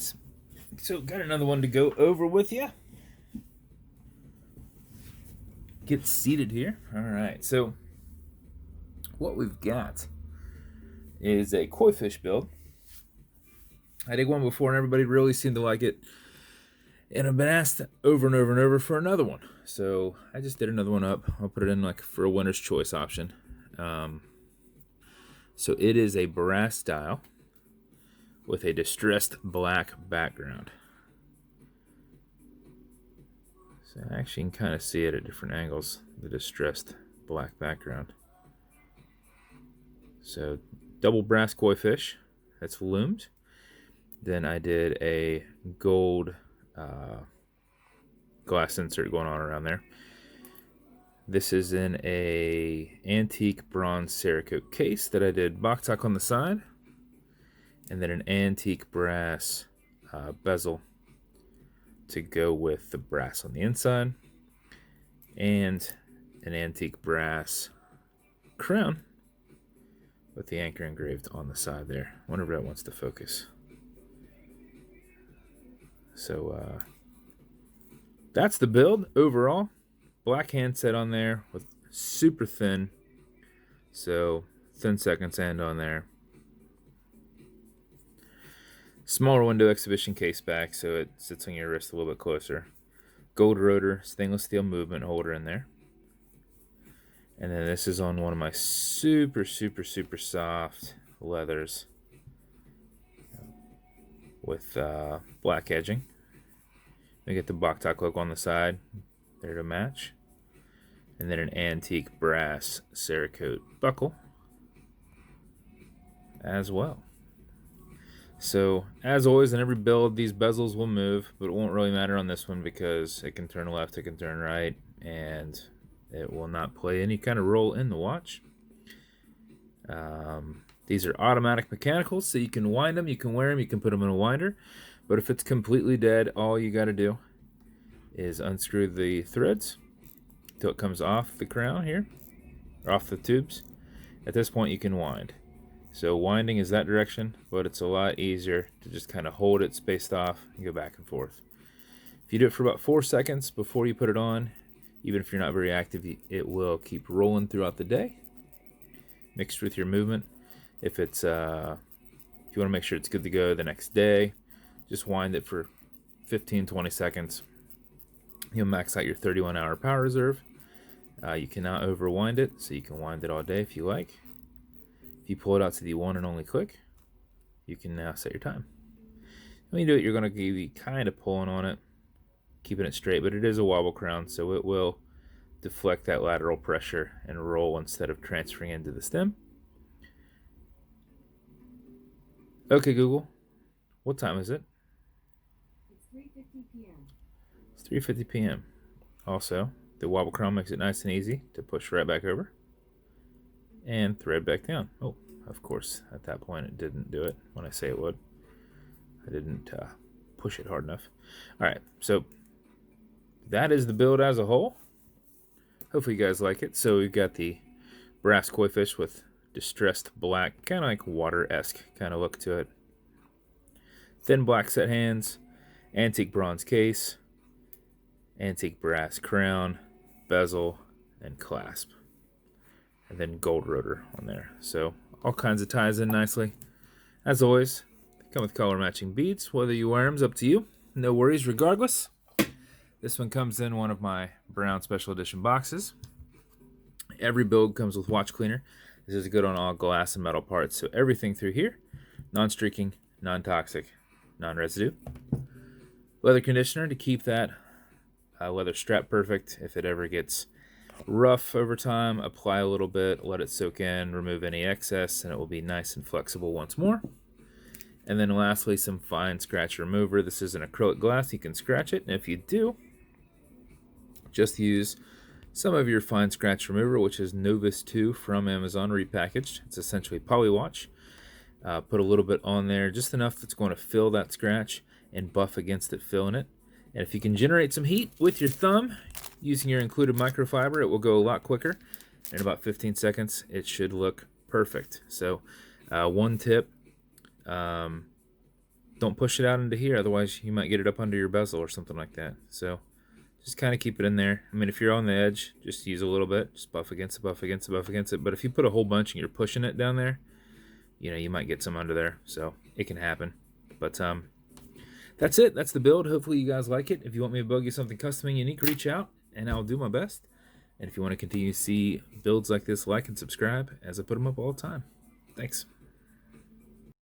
guys. So got another one to go over with you. Get seated here. All right, so what we've got is a koi fish build. I did one before and everybody really seemed to like it, and I've been asked over and over and over for another one. So I just did another one up. I'll put it in like for a winner's choice option. So it is a brass style with a distressed black background. So actually you can kind of see it at different angles, the distressed black background. So double brass koi fish, that's loomed. Then I did a gold glass insert going on around there. This is in a antique bronze cerakote case that I did Boctok on the side, and then an antique brass bezel to go with the brass on the inside, and an antique brass crown with the anchor engraved on the side there. Whenever that wants to focus. So that's the build overall. Black handset on there with super thin, so thin second sand on there. Smaller window exhibition case back, so it sits on your wrist a little bit closer. Gold rotor, stainless steel movement holder in there. And then this is on one of my super soft leathers with black edging. We get the Boctok logo on the side there to match. And then an antique brass cerakote buckle as well. So, as always, in every build, these bezels will move, but it won't really matter on this one because it can turn left, it can turn right, and it will not play any kind of role in the watch. These are automatic mechanicals, so you can wind them, you can wear them, you can put them in a winder. But if it's completely dead, all you got to do is unscrew the threads till it comes off the crown here, or off the tubes. At this point, you can wind. So winding is that direction, but it's a lot easier to just kind of hold it spaced off and go back and forth. If you do it for about 4 seconds before you put it on, even if you're not very active, it will keep rolling throughout the day, mixed with your movement. If you want to make sure it's good to go the next day, just wind it for 15-20 seconds. You'll max out your 31-hour power reserve. You cannot overwind it, so you can wind it all day if you like. If you pull it out to the one and only click, you can now set your time. When you do it, you're going to be kind of pulling on it, keeping it straight, but it is a wobble crown, so it will deflect that lateral pressure and roll instead of transferring into the stem. Okay, Google, what time is it? It's 3:50 p.m. It's 3:50 p.m. Also, the wobble crown makes it nice and easy to push right back over and thread back down. Oh, of course, at that point it didn't do it when I say it would. I didn't push it hard enough. All right, so that is the build as a whole. Hopefully you guys like it. So we've got the brass koi fish with distressed black, kind of like water-esque kind of look to it. Thin black set hands, antique bronze case, antique brass crown, bezel, and clasp. And then gold rotor on there. So all kinds of ties in nicely. As always, they come with color matching beads. Whether you wear them's up to you. No worries regardless. This one comes in one of my brown special edition boxes. Every build comes with watch cleaner. This is good on all glass and metal parts. So everything through here, non-streaking, non-toxic, non-residue. Leather conditioner to keep that leather strap perfect. If it ever gets rough over time, apply a little bit, let it soak in, remove any excess, and it will be nice and flexible once more. And then lastly, some fine scratch remover. This is an acrylic glass. You can scratch it, and if you do, just use some of your fine scratch remover, which is Novus 2 from Amazon repackaged. It's essentially polywatch. Put a little bit on there, just enough that's going to fill that scratch and buff against it, filling it. And if you can generate some heat with your thumb using your included microfiber, it will go a lot quicker. In about 15 seconds, it should look perfect. So one tip, don't push it out into here, otherwise you might get it up under your bezel or something like that. So just kind of keep it in there. I mean, if you're on the edge, just use a little bit. Just buff against it, buff against it, buff against it. But if you put a whole bunch and you're pushing it down there, you might get some under there. So it can happen. But that's it. That's the build. Hopefully you guys like it. If you want me to build you something custom and unique, reach out and I'll do my best. And if you want to continue to see builds like this, like and subscribe as I put them up all the time. Thanks.